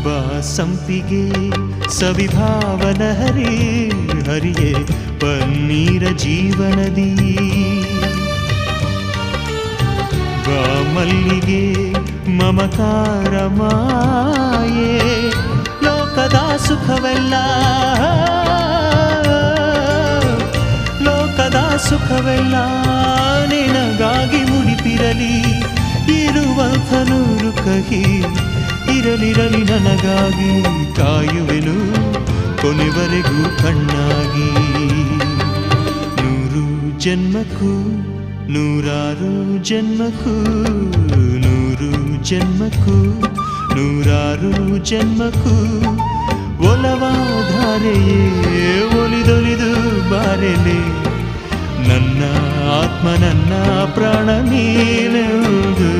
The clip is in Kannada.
ಬಾ ಸಂಪಿಗೆ ಸವಿಭಾವನ ಹರಿಯೇ ಪನ್ನೀರ ಜೀವನದಿ ಬಾ ಮಲ್ಲಿಗೆ ಮಮಕಾರ ಮಾಯೆ ಲೋಕದ ಸುಖವೆಲ್ಲ ನಿನಗಾಗಿ ಮುಡಿಪಿರಲಿ ಇರುವಂಥ ನೂರು ಕಹಿ ಇರಲಿರಲಿ ನನಗಾಗಿ ಕಾಯುವೆನು ಕೊನೆವರೆಗೂ ಕಣ್ಣಾಗಿ ನೂರು ಜನ್ಮಕ್ಕೂ ನೂರಾರು ಜನ್ಮಕ್ಕೂ ನೂರು ಜನ್ಮಕ್ಕೂ ನೂರಾರು ಜನ್ಮಕ್ಕೂ ಒಲವಾಧಾರೆಯೇ ಒಲಿದೊಲಿದು ಬಾರೆಲೆ ನನ್ನ ಆತ್ಮ ನನ್ನ ಪ್ರಾಣ ನೀನೆಂದು